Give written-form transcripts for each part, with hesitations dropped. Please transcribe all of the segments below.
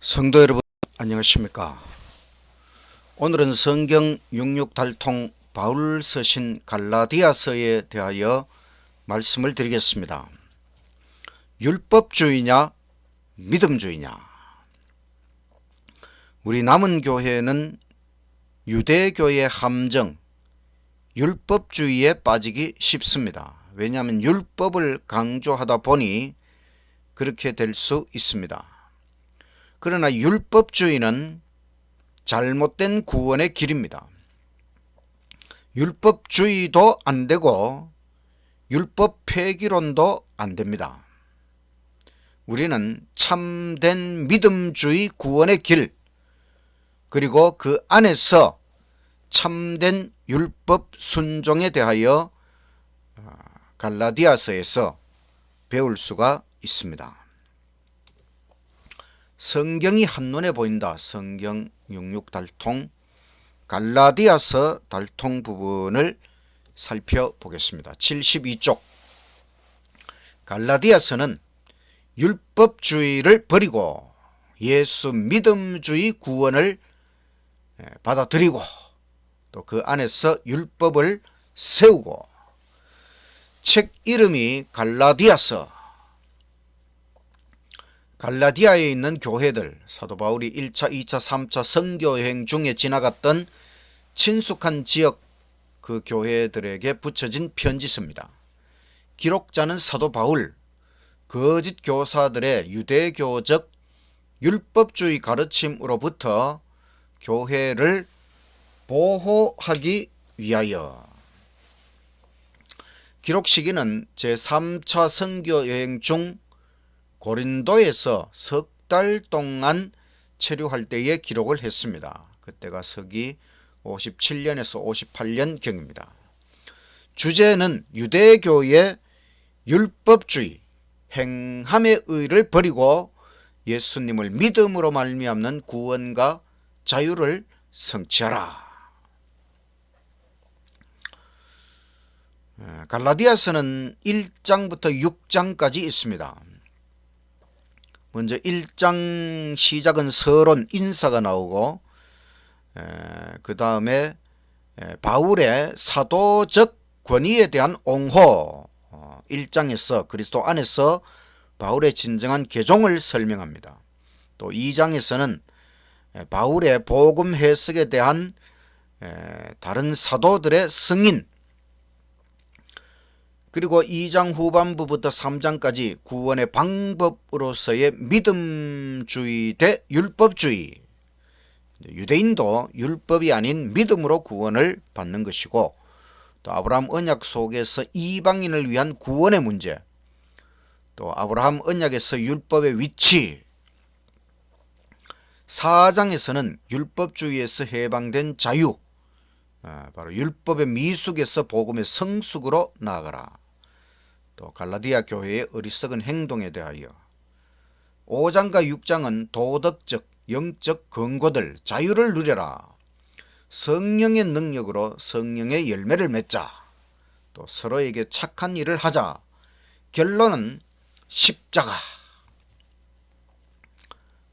성도 여러분, 안녕하십니까? 오늘은 성경 66달통 바울 서신 갈라디아서에 대하여 말씀을 드리겠습니다. 율법주의냐 믿음주의냐? 우리 남은 교회는 유대교의 함정, 율법주의에 빠지기 쉽습니다. 왜냐하면 율법을 강조하다 보니 그렇게 될 수 있습니다. 그러나 율법주의는 잘못된 구원의 길입니다. 율법주의도 안 되고 율법 폐기론도 안 됩니다. 우리는 참된 믿음주의 구원의 길, 그리고 그 안에서 참된 율법 순종에 대하여 갈라디아서에서 배울 수가 있습니다. 성경이 한눈에 보인다. 성경 66달통 갈라디아서 달통 부분을 살펴보겠습니다. 72쪽. 갈라디아서는 율법주의를 버리고 예수 믿음주의 구원을 받아들이고 또 그 안에서 율법을 세우고, 책 이름이 갈라디아서. 갈라디아에 있는 교회들, 사도 바울이 1차, 2차, 3차 선교여행 중에 지나갔던 친숙한 지역 그 교회들에게 붙여진 편지서입니다. 기록자는 사도 바울, 거짓 교사들의 유대교적 율법주의 가르침으로부터 교회를 보호하기 위하여. 기록 시기는 제3차 선교여행 중 고린도에서 석 달 동안 체류할 때에 기록을 했습니다. 그때가 서기 57년에서 58년경입니다. 주제는 유대교의 율법주의, 행함의 의를 버리고 예수님을 믿음으로 말미암는 구원과 자유를 성취하라. 갈라디아서는 1장부터 6장까지 있습니다. 먼저 1장 시작은 서론, 인사가 나오고, 그 다음에 바울의 사도적 권위에 대한 옹호, 1장에서 그리스도 안에서 바울의 진정한 개종을 설명합니다. 또 2장에서는 바울의 복음 해석에 대한 다른 사도들의 승인, 그리고 2장 후반부부터 3장까지 구원의 방법으로서의 믿음주의 대 율법주의, 유대인도 율법이 아닌 믿음으로 구원을 받는 것이고, 또 아브라함 언약 속에서 이방인을 위한 구원의 문제, 또 아브라함 언약에서 율법의 위치, 4장에서는 율법주의에서 해방된 자유, 바로 율법의 미숙에서 복음의 성숙으로 나아가라. 또 갈라디아 교회의 어리석은 행동에 대하여, 5장과 6장은 도덕적, 영적 권고들, 자유를 누려라, 성령의 능력으로 성령의 열매를 맺자, 또 서로에게 착한 일을 하자, 결론은 십자가.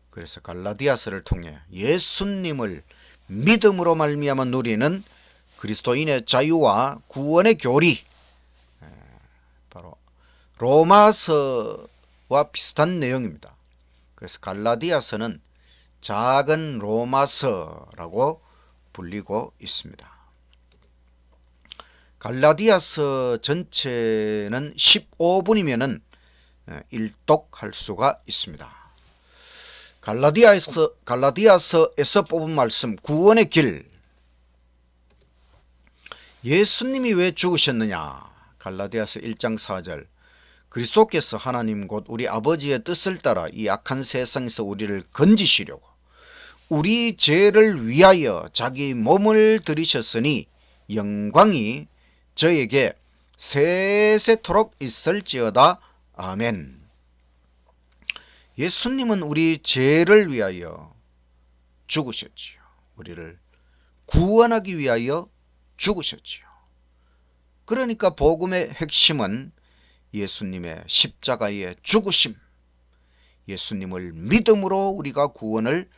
그래서 갈라디아서를 통해 예수님을 믿음으로 말미암아 누리는 그리스도인의 자유와 구원의 교리, 바로 로마서와 비슷한 내용입니다. 그래서 갈라디아서는 작은 로마서라고 불리고 있습니다. 갈라디아서 전체는 15분이면 일독할 수가 있습니다. 갈라디아서에서 뽑은 말씀, 구원의 길. 예수님이 왜 죽으셨느냐? 갈라디아서 1장 4절. 그리스도께서 하나님 곧 우리 아버지의 뜻을 따라 이 악한 세상에서 우리를 건지시려고 우리 죄를 위하여 자기 몸을 들이셨으니 영광이 저에게 세세토록 있을지어다. 아멘. 예수님은 우리 죄를 위하여 죽으셨지요. 우리를 구원하기 위하여 죽으셨지요. 그러니까 복음의 핵심은 예수님의 십자가의 죽으심, 예수님을 믿음으로 우리가 구원을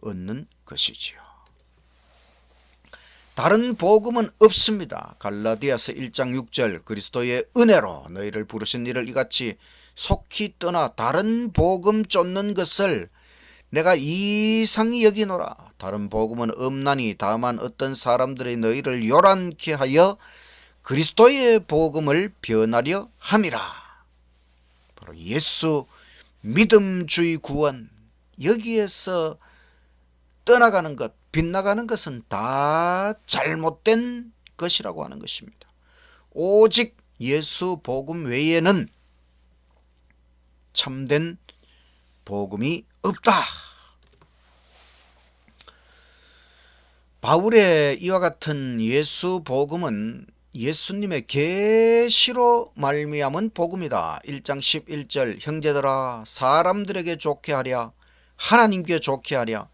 얻는 것이지요. 다른 복음은 없습니다. 갈라디아서 1장 6절 그리스도의 은혜로 너희를 부르신 이를 이같이 속히 떠나 다른 복음 쫓는 것을 내가 이상히 여기노라. 다른 복음은 없나니 다만 어떤 사람들이 너희를 요란케 하여 그리스도의 복음을 변하려 함이라. 바로 예수 믿음주의 구원, 여기에서 떠나가는 것, 빗나가는 것은 다 잘못된 것이라고 하는 것입니다. 오직 예수 복음 외에는 참된 복음이 없다. 바울의 이와 같은 예수 복음은 예수님의 계시로 말미암은 복음이다. 1장 11절 형제들아 사람들에게 좋게 하랴 하나님께 좋게 하랴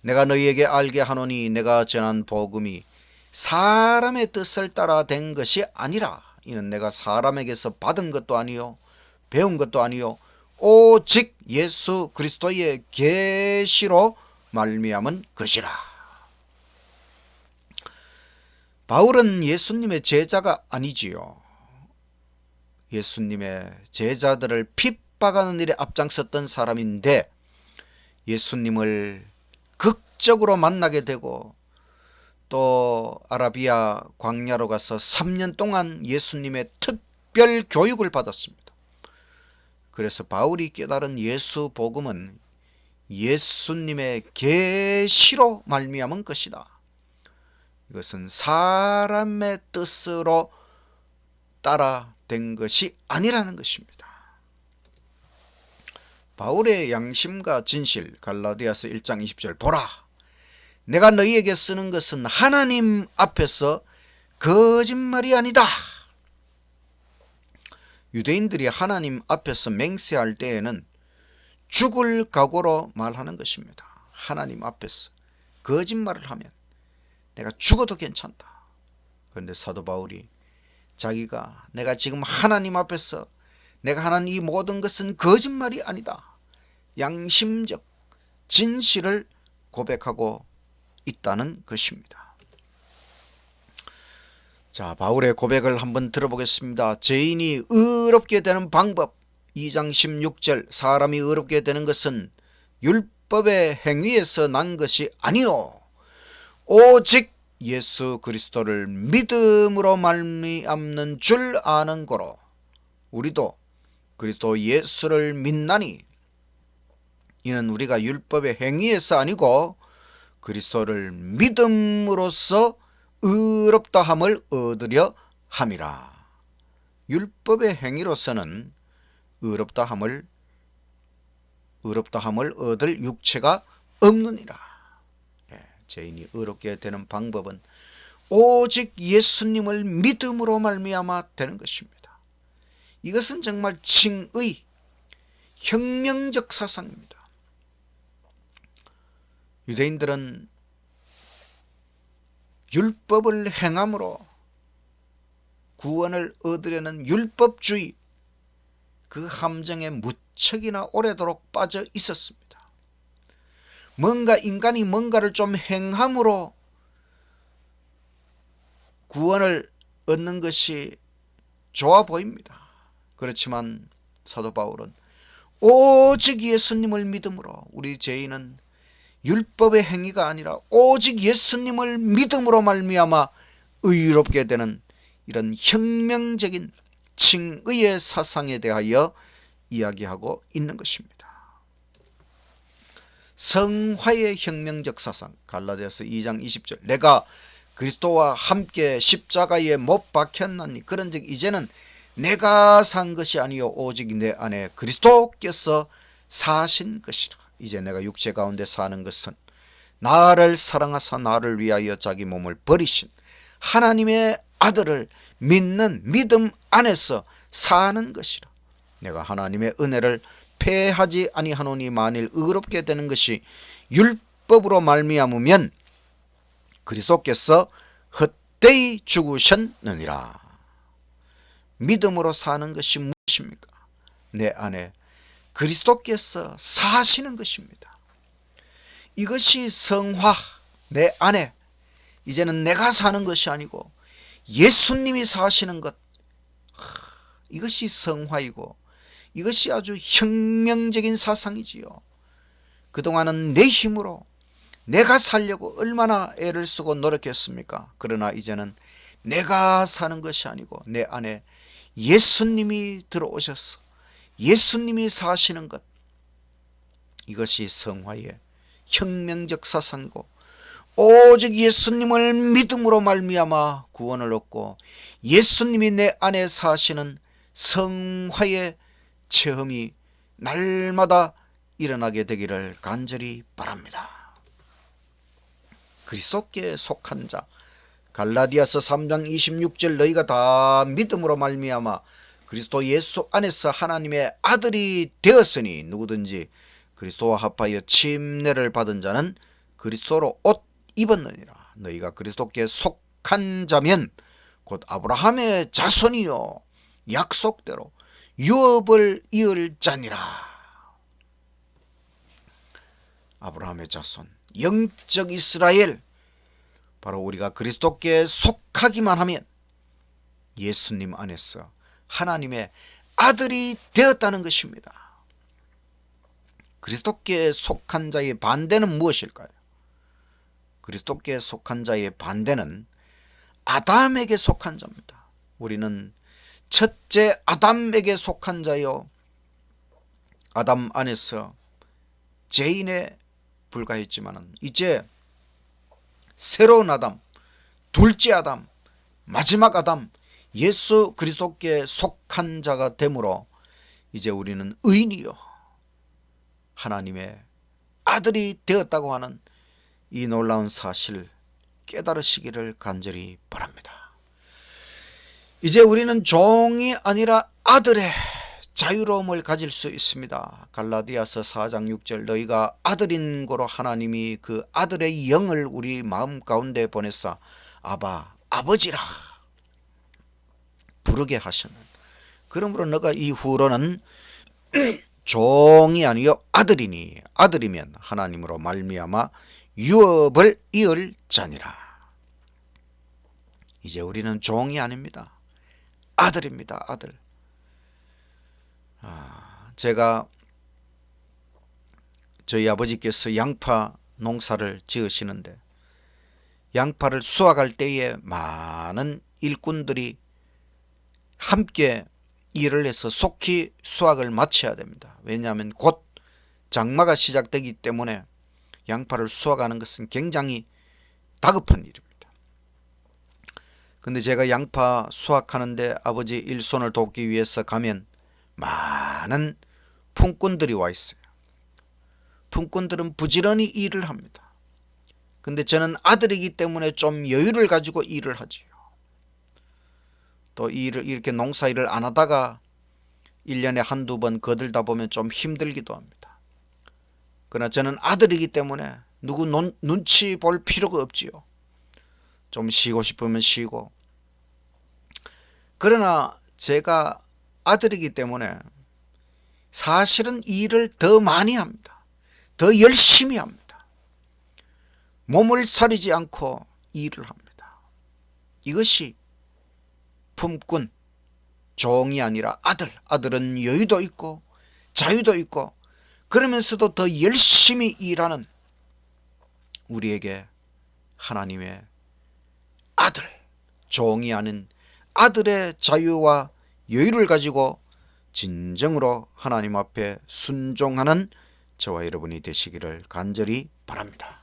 내가 너희에게 알게 하노니 내가 전한 복음이 사람의 뜻을 따라 된 것이 아니라 이는 내가 사람에게서 받은 것도 아니요 배운 것도 아니요 오직 예수 그리스도의 계시로 말미암은 것이라. 바울은 예수님의 제자가 아니지요. 예수님의 제자들을 핍박하는 일에 앞장섰던 사람인데 예수님을 극적으로 만나게 되고 또 아라비아 광야로 가서 3년 동안 예수님의 특별 교육을 받았습니다. 그래서 바울이 깨달은 예수 복음은 예수님의 계시로 말미암은 것이다. 이것은 사람의 뜻으로 따라 된 것이 아니라는 것입니다. 바울의 양심과 진실 갈라디아서 1장 20절 보라 내가 너희에게 쓰는 것은 하나님 앞에서 거짓말이 아니다. 유대인들이 하나님 앞에서 맹세할 때에는 죽을 각오로 말하는 것입니다. 하나님 앞에서 거짓말을 하면 내가 죽어도 괜찮다. 그런데 사도 바울이 자기가 내가 지금 하나님 앞에서 내가 하는 이 모든 것은 거짓말이 아니다. 양심적 진실을 고백하고 있다는 것입니다. 자, 바울의 고백을 한번 들어보겠습니다. 죄인이 의롭게 되는 방법 2장 16절 사람이 의롭게 되는 것은 율법의 행위에서 난 것이 아니요 오직 예수 그리스도를 믿음으로 말미암는 줄 아는 거로 우리도 그리스도 예수를 믿나니 이는 우리가 율법의 행위에서 아니고 그리스도를 믿음으로써 의롭다함을 얻으려 함이라. 율법의 행위로서는 의롭다함을 얻을 육체가 없느니라. 죄인이 의롭게 되는 방법은 오직 예수님을 믿음으로 말미암아 되는 것입니다. 이것은 정말 칭의, 혁명적 사상입니다. 유대인들은 율법을 행함으로 구원을 얻으려는 율법주의 그 함정에 무척이나 오래도록 빠져 있었습니다. 인간이 뭔가를 좀 행함으로 구원을 얻는 것이 좋아 보입니다. 그렇지만 사도 바울은 오직 예수님을 믿음으로 우리 죄인은 율법의 행위가 아니라 오직 예수님을 믿음으로 말미암아 의롭게 되는 이런 혁명적인 칭의의 사상에 대하여 이야기하고 있는 것입니다. 성화의 혁명적 사상 갈라디아서 2장 20절 내가 그리스도와 함께 십자가에 못 박혔나니 그런즉 이제는 내가 산 것이 아니요 오직 내 안에 그리스도께서 사신 것이라. 이제 내가 육체 가운데 사는 것은 나를 사랑하사 나를 위하여 자기 몸을 버리신 하나님의 아들을 믿는 믿음 안에서 사는 것이라. 내가 하나님의 은혜를 패하지 아니하노니 만일 의롭게 되는 것이 율법으로 말미암으면 그리스도께서 헛되이 죽으셨느니라. 믿음으로 사는 것이 무엇입니까? 내 안에 그리스도께서 사시는 것입니다. 이것이 성화, 내 안에 이제는 내가 사는 것이 아니고 예수님이 사시는 것, 이것이 성화이고 이것이 아주 혁명적인 사상이지요. 그동안은 내 힘으로 내가 살려고 얼마나 애를 쓰고 노력했습니까? 그러나 이제는 내가 사는 것이 아니고 내 안에 예수님이 들어오셔서 예수님이 사시는 것, 이것이 성화의 혁명적 사상이고 오직 예수님을 믿음으로 말미암아 구원을 얻고 예수님이 내 안에 사시는 성화의 체험이 날마다 일어나게 되기를 간절히 바랍니다. 그리스도께 속한 자, 갈라디아서 3장 26절 너희가 다 믿음으로 말미암아 그리스도 예수 안에서 하나님의 아들이 되었으니 누구든지 그리스도와 합하여 침례를 받은 자는 그리스도로 옷 입었느니라. 너희가 그리스도께 속한 자면 곧 아브라함의 자손이요 약속대로 유업을 이을 자니라. 아브라함의 자손, 영적 이스라엘, 바로 우리가 그리스도께 속하기만 하면 예수님 안에서 하나님의 아들이 되었다는 것입니다. 그리스도께 속한 자의 반대는 무엇일까요? 그리스도께 속한 자의 반대는 아담에게 속한 자입니다. 우리는 첫째 아담에게 속한 자요, 아담 안에서 죄인에 불과했지만 이제 새로운 아담, 둘째 아담, 마지막 아담, 예수 그리스도께 속한 자가 되므로 이제 우리는 의인이요 하나님의 아들이 되었다고 하는 이 놀라운 사실 깨달으시기를 간절히 바랍니다. 이제 우리는 종이 아니라 아들의 자유로움을 가질 수 있습니다. 갈라디아서 4장 6절 너희가 아들인 고로 하나님이 그 아들의 영을 우리 마음 가운데 보내사 아바 아버지라 부르게 하시는, 그러므로 너가 이후로는 종이 아니요 아들이니 아들이면 하나님으로 말미암아 유업을 이을 자니라. 이제 우리는 종이 아닙니다. 아들입니다. 아들. 제가 저희 아버지께서 양파 농사를 지으시는데 양파를 수확할 때에 많은 일꾼들이 함께 일을 해서 속히 수확을 마쳐야 됩니다. 왜냐하면 곧 장마가 시작되기 때문에 양파를 수확하는 것은 굉장히 다급한 일입니다. 근데 제가 양파 수확하는데 아버지 일손을 돕기 위해서 가면 많은 품꾼들이 와 있어요. 품꾼들은 부지런히 일을 합니다. 근데 저는 아들이기 때문에 좀 여유를 가지고 일을 하지요. 또 일을 이렇게 농사일을 안 하다가 1년에 한두 번 거들다 보면 좀 힘들기도 합니다. 그러나 저는 아들이기 때문에 누구 눈치 볼 필요가 없지요. 좀 쉬고 싶으면 쉬고. 그러나 제가 아들이기 때문에 사실은 일을 더 많이 합니다. 더 열심히 합니다. 몸을 사리지 않고 일을 합니다. 이것이 품꾼, 종이 아니라 아들. 아들은 여유도 있고 자유도 있고 그러면서도 더 열심히 일하는 우리에게 하나님의 아들, 종이 아닌 아들의 자유와 여유를 가지고 진정으로 하나님 앞에 순종하는 저와 여러분이 되시기를 간절히 바랍니다.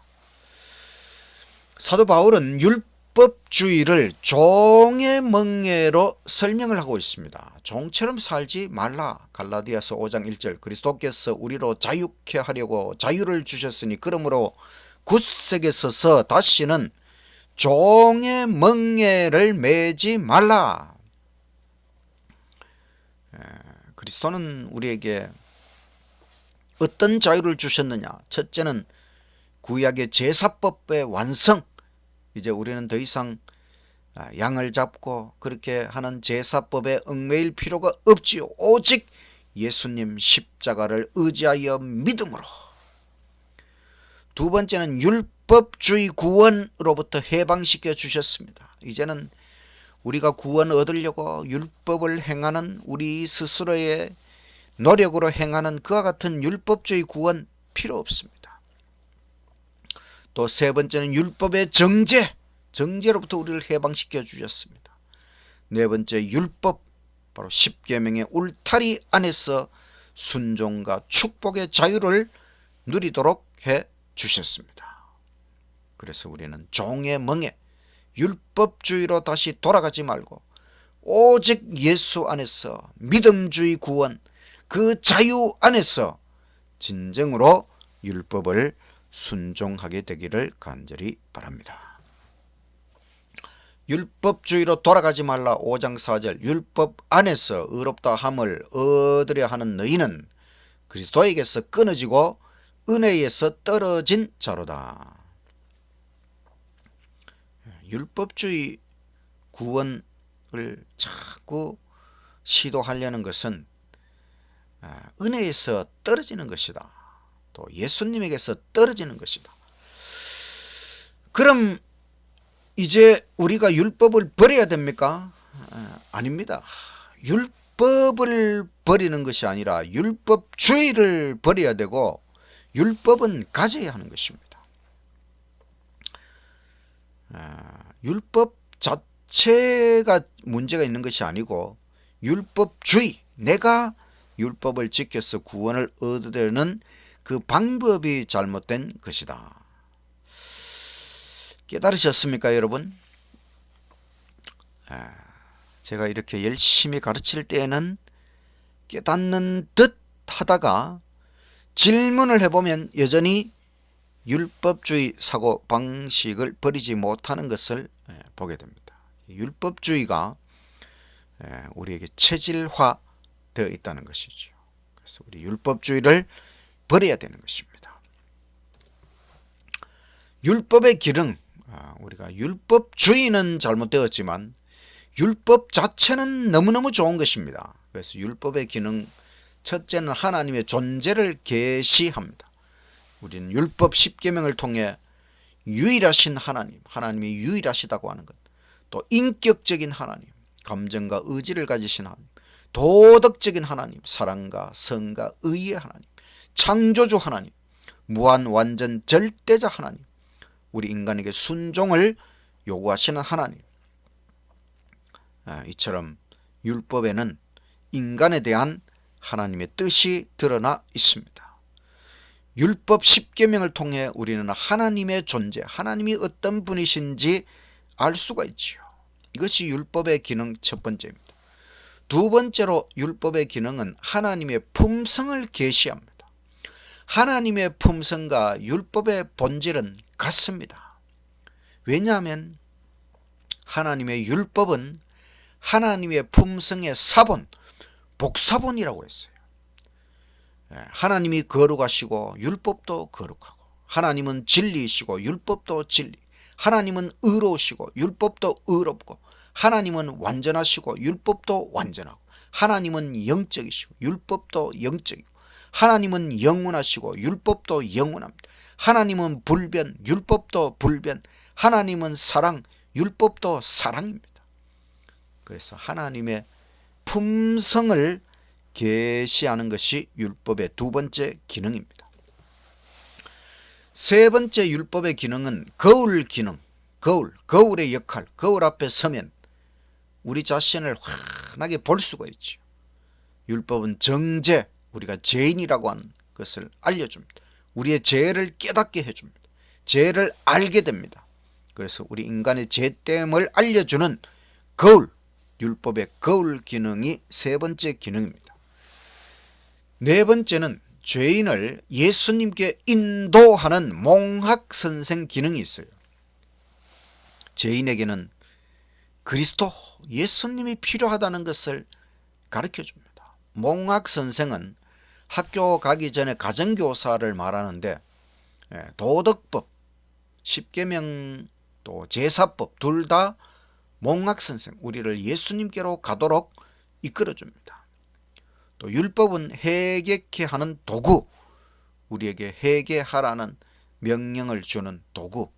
사도 바울은 율법주의를 종의 멍에로 설명을 하고 있습니다. 종처럼 살지 말라. 갈라디아서 5장 1절 그리스도께서 우리로 자유케 하려고 자유를 주셨으니 그러므로 굳세게 서서 다시는 종의 멍에를 매지 말라. 그리스도는 우리에게 어떤 자유를 주셨느냐? 첫째는 구약의 제사법의 완성. 이제 우리는 더 이상 양을 잡고 그렇게 하는 제사법에 얽매일 필요가 없지요. 오직 예수님 십자가를 의지하여 믿음으로. 두 번째는 율법주의 구원으로부터 해방시켜 주셨습니다. 이제는 우리가 구원 얻으려고 율법을 행하는 우리 스스로의 노력으로 행하는 그와 같은 율법주의 구원 필요 없습니다. 또 세 번째는 율법의 정죄로부터 우리를 해방시켜 주셨습니다. 네 번째 율법, 바로 십계명의 울타리 안에서 순종과 축복의 자유를 누리도록 해 주셨습니다. 그래서 우리는 종의 멍에 율법주의로 다시 돌아가지 말고 오직 예수 안에서 믿음주의 구원, 그 자유 안에서 진정으로 율법을 순종하게 되기를 간절히 바랍니다. 율법주의로 돌아가지 말라 5장 4절. 율법 안에서 의롭다 함을 얻으려 하는 너희는 그리스도에게서 끊어지고 은혜에서 떨어진 자로다. 율법주의 구원을 자꾸 시도하려는 것은 은혜에서 떨어지는 것이다. 또 예수님에게서 떨어지는 것이다. 그럼 이제 우리가 율법을 버려야 됩니까? 아닙니다. 율법을 버리는 것이 아니라 율법주의를 버려야 되고 율법은 가져야 하는 것입니다. 율법 자체가 문제가 있는 것이 아니고 율법주의, 내가 율법을 지켜서 구원을 얻으려는 그 방법이 잘못된 것이다. 깨달으셨습니까, 여러분? 제가 이렇게 열심히 가르칠 때에는 깨닫는 듯 하다가 질문을 해보면 여전히 율법주의 사고방식을 버리지 못하는 것을 보게 됩니다. 율법주의가 우리에게 체질화되어 있다는 것이죠. 그래서 우리 율법주의를 버려야 되는 것입니다. 율법의 기능, 우리가 율법주의는 잘못되었지만 율법 자체는 너무너무 좋은 것입니다. 그래서 율법의 기능, 첫째는 하나님의 존재를 계시합니다. 우리는 율법 십계명을 통해 유일하신 하나님, 하나님이 유일하시다고 하는 것, 또 인격적인 하나님, 감정과 의지를 가지신 하나님, 도덕적인 하나님, 사랑과 성과 의의 하나님, 창조주 하나님, 무한 완전 절대자 하나님, 우리 인간에게 순종을 요구하시는 하나님. 이처럼 율법에는 인간에 대한 하나님의 뜻이 드러나 있습니다. 율법 십계명을 통해 우리는 하나님의 존재, 하나님이 어떤 분이신지 알 수가 있지요. 이것이 율법의 기능 첫 번째입니다. 두 번째로 율법의 기능은 하나님의 품성을 계시합니다. 하나님의 품성과 율법의 본질은 같습니다. 왜냐하면 하나님의 율법은 하나님의 품성의 사본, 복사본이라고 했어요. 하나님이 거룩하시고 율법도 거룩하고, 하나님은 진리이시고 율법도 진리, 하나님은 의로우시고 율법도 의롭고, 하나님은 완전하시고 율법도 완전하고, 하나님은 영적이시고 율법도 영적이고, 하나님은 영원하시고 율법도 영원합니다. 하나님은 불변, 율법도 불변, 하나님은 사랑, 율법도 사랑입니다. 그래서 하나님의 품성을 계시하는 것이 율법의 두 번째 기능입니다. 세 번째 율법의 기능은 거울 기능, 거울의 역할. 거울 앞에 서면 우리 자신을 환하게 볼 수가 있죠. 율법은 정죄, 우리가 죄인이라고 하는 것을 알려줍니다. 우리의 죄를 깨닫게 해줍니다. 죄를 알게 됩니다. 그래서 우리 인간의 죄됨을 알려주는 거울, 율법의 거울 기능이 세 번째 기능입니다. 네 번째는 죄인을 예수님께 인도하는 몽학선생 기능이 있어요. 죄인에게는 그리스도 예수님이 필요하다는 것을 가르쳐줍니다. 몽학선생은 학교 가기 전에 가정교사를 말하는데 도덕법, 십계명, 또 제사법 둘 다 몽학선생, 우리를 예수님께로 가도록 이끌어줍니다. 또 율법은 회개케 하는 도구, 우리에게 회개하라는 명령을 주는 도구.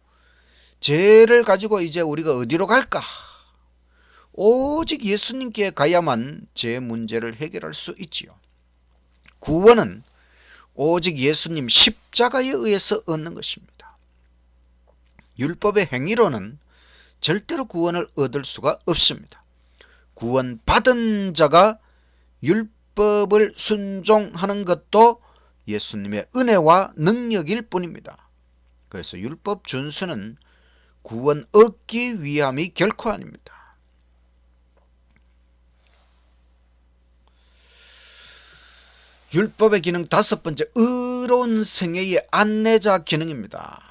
죄를 가지고 이제 우리가 어디로 갈까? 오직 예수님께 가야만 죄 문제를 해결할 수 있지요. 구원은 오직 예수님 십자가에 의해서 얻는 것입니다. 율법의 행위로는 절대로 구원을 얻을 수가 없습니다. 구원 받은 자가 율법을 순종하는 것도 예수님의 은혜와 능력일 뿐입니다. 그래서 율법 준수는 구원 얻기 위함이 결코 아닙니다. 율법의 기능 다섯 번째, 의로운 생애의 안내자 기능입니다.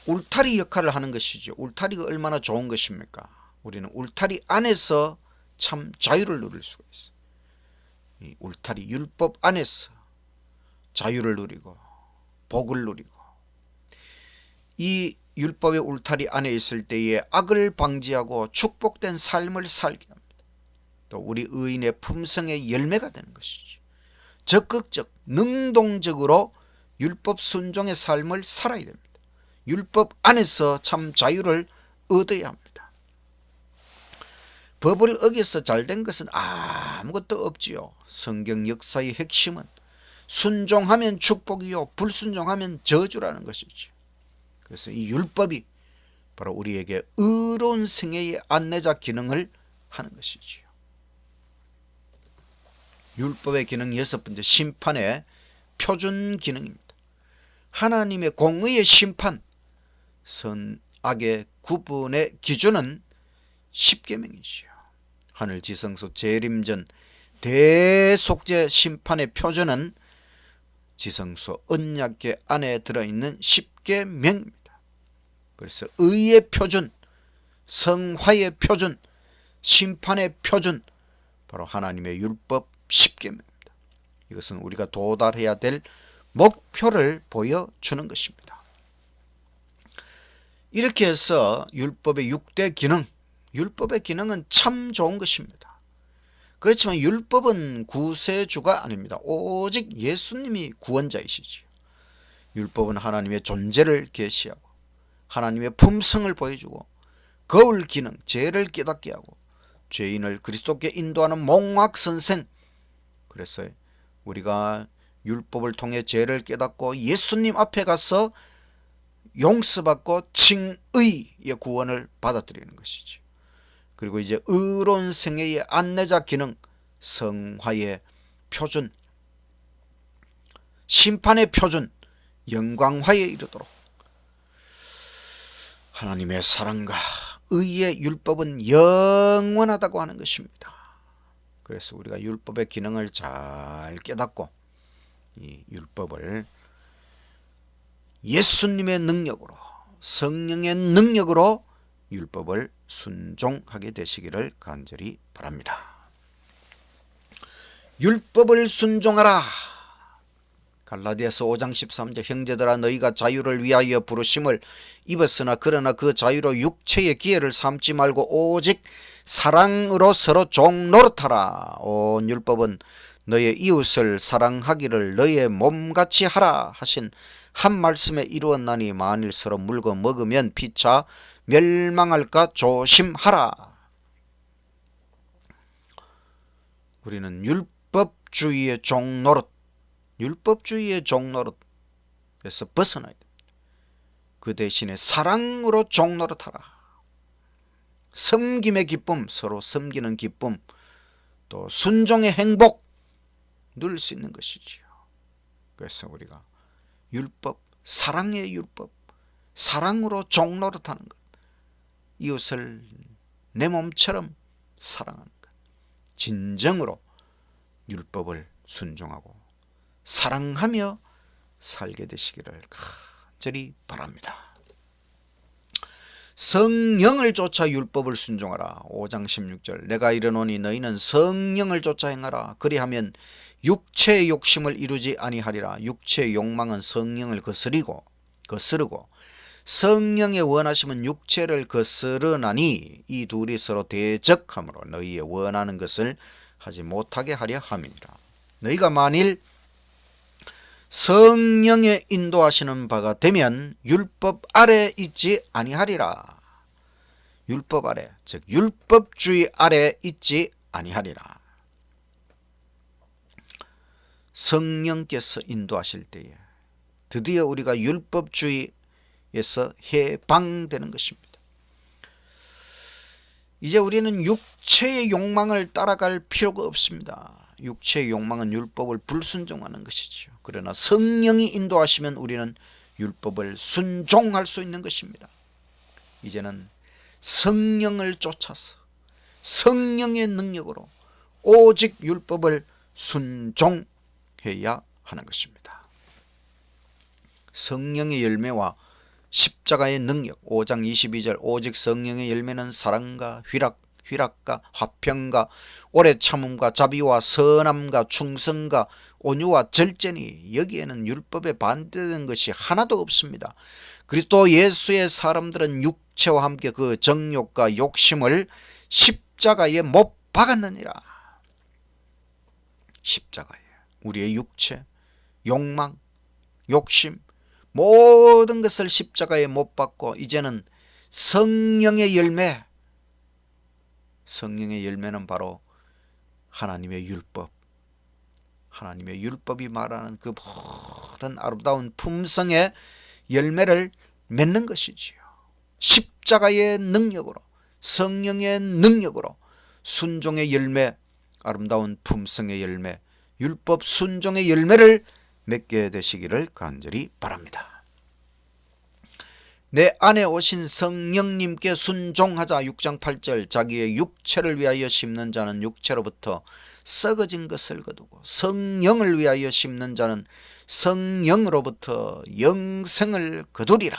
울타리 역할을 하는 것이죠. 울타리가 얼마나 좋은 것입니까? 우리는 울타리 안에서 참 자유를 누릴 수가 있어요. 이 울타리, 율법 안에서 자유를 누리고 복을 누리고, 이 율법의 울타리 안에 있을 때에 악을 방지하고 축복된 삶을 살게 합니다. 또 우리 의인의 품성의 열매가 되는 것이죠. 적극적, 능동적으로 율법 순종의 삶을 살아야 됩니다. 율법 안에서 참 자유를 얻어야 합니다. 법을 어겨서 잘된 것은 아무것도 없지요. 성경 역사의 핵심은 순종하면 축복이요, 불순종하면 저주라는 것이죠. 그래서 이 율법이 바로 우리에게 의로운 생애의 안내자 기능을 하는 것이지요. 율법의 기능 여섯 번째, 심판의 표준 기능입니다. 하나님의 공의의 심판, 선악의 구분의 기준은 십계명이지요. 하늘 지성소 재림전 대속죄 심판의 표준은 지성소 언약궤 안에 들어있는 십계명입니다. 그래서 의의 표준, 성화의 표준, 심판의 표준, 바로 하나님의 율법 십계명입니다. 이것은 우리가 도달해야 될 목표를 보여주는 것입니다. 이렇게 해서 율법의 6대 기능, 율법의 기능은 참 좋은 것입니다. 그렇지만 율법은 구세주가 아닙니다. 오직 예수님이 구원자이시지요. 율법은 하나님의 존재를 계시하고 하나님의 품성을 보여주고 거울 기능, 죄를 깨닫게 하고 죄인을 그리스도께 인도하는 몽학선생. 그래서 우리가 율법을 통해 죄를 깨닫고 예수님 앞에 가서 용서받고 칭의의 구원을 받아들이는 것이죠. 그리고 이제 의로운 생애의 안내자 기능, 성화의 표준, 심판의 표준, 영광화에 이르도록 하나님의 사랑과 의의 율법은 영원하다고 하는 것입니다. 그래서 우리가 율법의 기능을 잘 깨닫고 이 율법을 예수님의 능력으로, 성령의 능력으로 율법을 순종하게 되시기를 간절히 바랍니다. 율법을 순종하라. 갈라디아서 5장 13절, 형제들아 너희가 자유를 위하여 부르심을 입었으나 그러나 그 자유로 육체의 기회를 삼지 말고 오직 사랑으로 서로 종노릇하라. 온 율법은 너의 이웃을 사랑하기를 너의 몸같이 하라 하신 한 말씀에 이루었나니 만일 서로 물고 먹으면 피차 멸망할까 조심하라. 우리는 율법주의의 종노릇, 율법주의의 종노릇에서 벗어나야 됩니다. 그 대신에 사랑으로 종노릇하라. 섬김의 기쁨, 서로 섬기는 기쁨, 또 순종의 행복 누릴 수 있는 것이지요. 그래서 우리가 율법, 사랑의 율법, 사랑으로 종노릇하는 것, 이웃을 내 몸처럼 사랑하는 것, 진정으로 율법을 순종하고 사랑하며 살게 되시기를 간절히 바랍니다. 성령을 쫓아 율법을 순종하라. 5장 16절, 내가 이르노니 너희는 성령을 쫓아 행하라. 그리하면 육체의 욕심을 이루지 아니하리라. 육체의 욕망은 성령을 거스르고 성령의 원하심은 육체를 거스르나니 이 둘이 서로 대적하므로 너희의 원하는 것을 하지 못하게 하려 함이니라. 너희가 만일 성령의 인도하시는 바가 되면 율법 아래 있지 아니하리라. 율법 아래, 즉 율법주의 아래 있지 아니하리라. 성령께서 인도하실 때에 드디어 우리가 율법주의에서 해방되는 것입니다. 이제 우리는 육체의 욕망을 따라갈 필요가 없습니다. 육체의 욕망은 율법을 불순종하는 것이죠. 그러나 성령이 인도하시면 우리는 율법을 순종할 수 있는 것입니다. 이제는 성령을 쫓아서 성령의 능력으로 오직 율법을 순종해야 하는 것입니다. 성령의 열매와 십자가의 능력, 5장 22절 오직 성령의 열매는 사랑과 희락과 화평과 오래 참음과 자비와 선함과 충성과 온유와 절제니 여기에는 율법에 반대되는 것이 하나도 없습니다. 그리스도 예수의 사람들은 육체와 함께 그 정욕과 욕심을 십자가에 못 박았느니라. 십자가에 우리의 육체, 욕망, 욕심 모든 것을 십자가에 못 박고 이제는 성령의 열매, 성령의 열매는 바로 하나님의 율법, 하나님의 율법이 말하는 그 모든 아름다운 품성의 열매를 맺는 것이지요. 십자가의 능력으로, 성령의 능력으로 순종의 열매, 아름다운 품성의 열매, 율법 순종의 열매를 맺게 되시기를 간절히 바랍니다. 내 안에 오신 성령님께 순종하자. 6장 8절 자기의 육체를 위하여 심는 자는 육체로부터 썩어진 것을 거두고 성령을 위하여 심는 자는 성령으로부터 영생을 거두리라.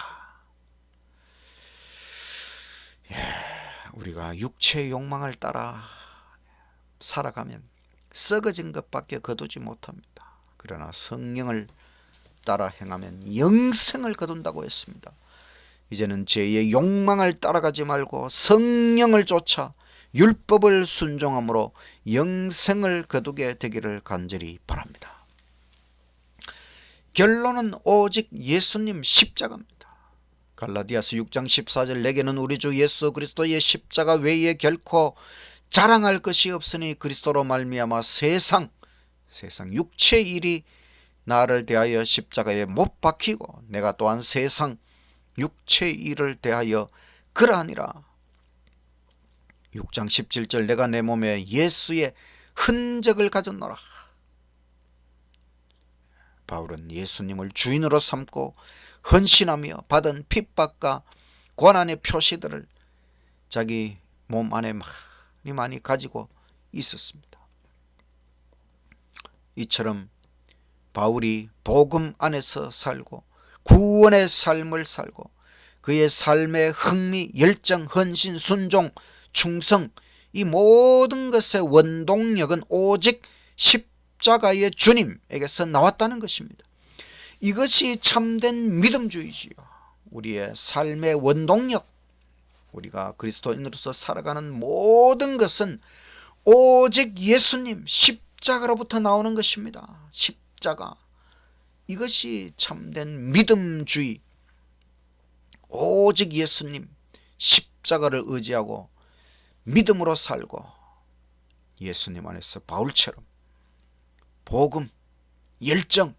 우리가 육체의 욕망을 따라 살아가면 썩어진 것밖에 거두지 못합니다. 그러나 성령을 따라 행하면 영생을 거둔다고 했습니다. 이제는 죄의 욕망을 따라가지 말고 성령을 쫓아 율법을 순종함으로 영생을 거두게 되기를 간절히 바랍니다. 결론은 오직 예수님 십자가입니다. 갈라디아서 6장 14절 내게는 우리 주 예수 그리스도의 십자가 외에 결코 자랑할 것이 없으니 그리스도로 말미암아 세상 육체의 일이 나를 대하여 십자가에 못 박히고 내가 또한 세상 육체의 일을 대하여 그러하니라. 6장 17절 내가 내 몸에 예수의 흔적을 가졌노라. 바울은 예수님을 주인으로 삼고 헌신하며 받은 핍박과 고난의 표시들을 자기 몸 안에 많이 가지고 있었습니다. 이처럼 바울이 복음 안에서 살고 구원의 삶을 살고 그의 삶의 흥미, 열정, 헌신, 순종, 충성 이 모든 것의 원동력은 오직 십자가의 주님에게서 나왔다는 것입니다. 이것이 참된 믿음주의지요. 우리의 삶의 원동력, 우리가 그리스도인으로서 살아가는 모든 것은 오직 예수님 십자가로부터 나오는 것입니다. 십자가, 이것이 참된 믿음주의, 오직 예수님 십자가를 의지하고 믿음으로 살고 예수님 안에서 바울처럼 복음, 열정,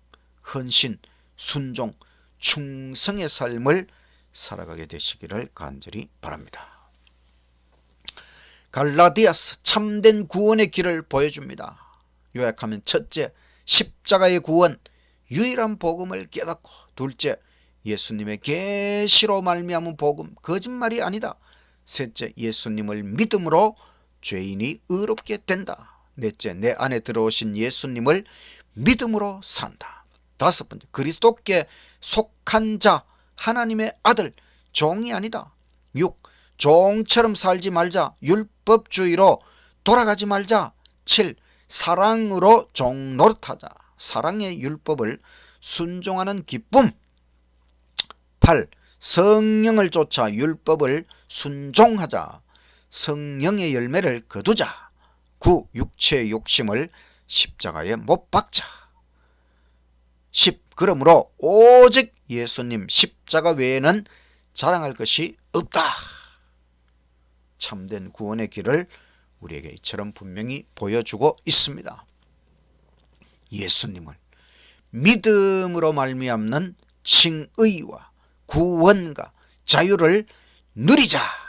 헌신, 순종, 충성의 삶을 살아가게 되시기를 간절히 바랍니다. 갈라디아서 참된 구원의 길을 보여줍니다. 요약하면 첫째, 십자가의 구원, 유일한 복음을 깨닫고, 둘째, 예수님의 계시로 말미암은 복음, 거짓말이 아니다. 셋째, 예수님을 믿음으로 죄인이 의롭게 된다. 넷째, 내 안에 들어오신 예수님을 믿음으로 산다. 다섯 번째, 그리스도께 속한 자, 하나님의 아들, 종이 아니다. 6. 종처럼 살지 말자, 율법주의로 돌아가지 말자. 7. 사랑으로 종 노릇하자, 사랑의 율법을 순종하는 기쁨. 8. 성령을 쫓아 율법을 순종하자, 성령의 열매를 거두자. 9. 육체의 욕심을 십자가에 못 박자. 10. 그러므로 오직 예수님 십자가 외에는 자랑할 것이 없다. 참된 구원의 길을 우리에게 이처럼 분명히 보여주고 있습니다. 예수님을 믿음으로 말미암는 칭의와 구원과 자유를 누리자.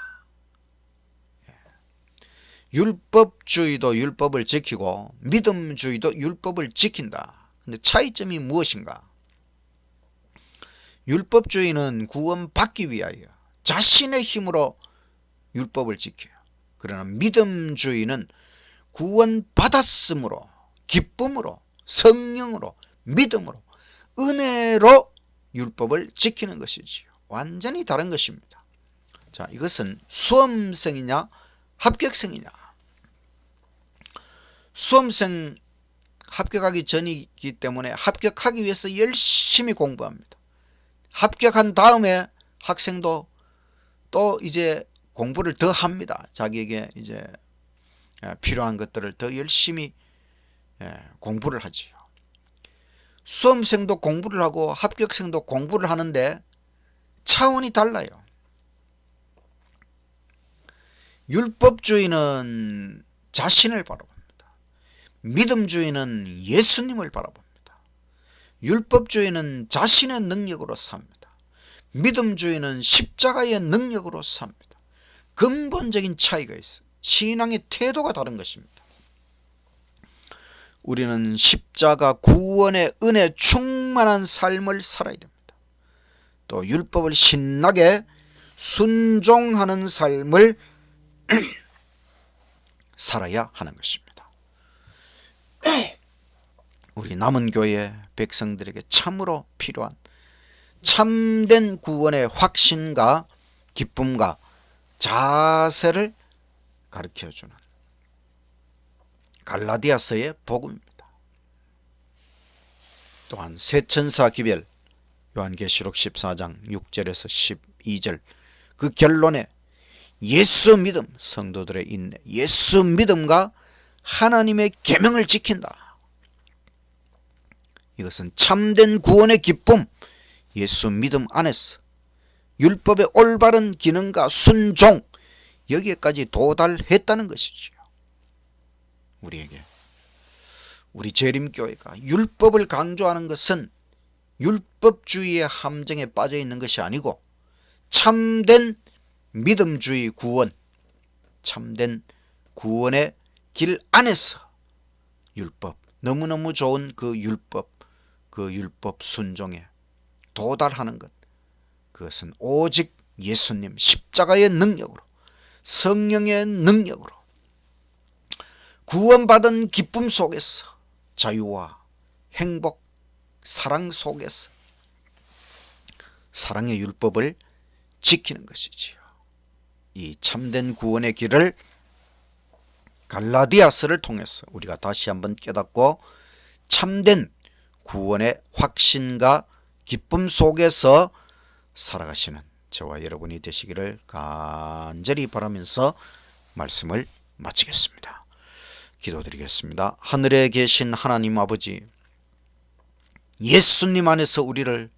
율법주의도 율법을 지키고 믿음주의도 율법을 지킨다. 근데 차이점이 무엇인가? 율법주의는 구원받기 위하여 자신의 힘으로 율법을 지켜요. 그러나 믿음주의는 구원받았으므로, 기쁨으로, 성령으로, 믿음으로, 은혜로 율법을 지키는 것이지요. 완전히 다른 것입니다. 자, 이것은 수험생이냐 합격생이냐. 수험생 합격하기 전이기 때문에 합격하기 위해서 열심히 공부합니다. 합격한 다음에 학생도 또 이제 공부를 더 합니다. 자기에게 이제 필요한 것들을 더 열심히 공부를 하지요. 수험생도 공부를 하고 합격생도 공부를 하는데 차원이 달라요. 율법주의는 자신을 바라봅니다. 믿음주의는 예수님을 바라봅니다. 율법주의는 자신의 능력으로 삽니다. 믿음주의는 십자가의 능력으로 삽니다. 근본적인 차이가 있어요. 신앙의 태도가 다른 것입니다. 우리는 십자가 구원의 은혜 충만한 삶을 살아야 됩니다. 또 율법을 신나게 순종하는 삶을 살아야 하는 것입니다. 우리 남은 교회 백성들에게 참으로 필요한 참된 구원의 확신과 기쁨과 자세를 가르쳐주는 갈라디아서의 복음입니다. 또한 세천사 기별 요한계시록 14장 6절에서 12절 그 결론에 예수 믿음, 성도들의 인내, 예수 믿음과 하나님의 계명을 지킨다. 이것은 참된 구원의 기쁨, 예수 믿음 안에서 율법의 올바른 기능과 순종, 여기에까지 도달했다는 것이지요. 우리에게, 우리 재림교회가 율법을 강조하는 것은 율법주의의 함정에 빠져 있는 것이 아니고 참된 믿음주의 구원, 참된 구원의 길 안에서 율법, 너무너무 좋은 그 율법 순종에 도달하는 것, 그것은 오직 예수님 십자가의 능력으로, 성령의 능력으로 구원받은 기쁨 속에서 자유와 행복, 사랑 속에서 사랑의 율법을 지키는 것이지요. 이 참된 구원의 길을 갈라디아서를 통해서 우리가 다시 한번 깨닫고 참된 구원의 확신과 기쁨 속에서 살아가시는 저와 여러분이 되시기를 간절히 바라면서 말씀을 마치겠습니다. 기도드리겠습니다. 하늘에 계신 하나님 아버지, 예수님 안에서 우리를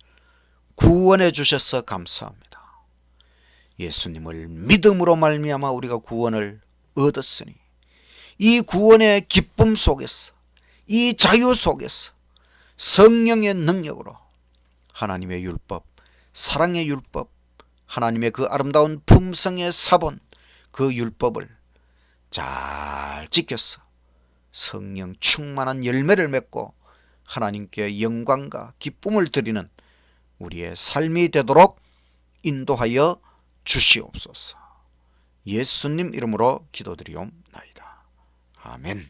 구원해 주셔서 감사합니다. 예수님을 믿음으로 말미암아 우리가 구원을 얻었으니 이 구원의 기쁨 속에서, 이 자유 속에서 성령의 능력으로 하나님의 율법, 사랑의 율법, 하나님의 그 아름다운 품성의 사본, 그 율법을 잘 지켜서 성령 충만한 열매를 맺고 하나님께 영광과 기쁨을 드리는 우리의 삶이 되도록 인도하여 주시옵소서. 예수님 이름으로 기도드리옵나이다. 아멘.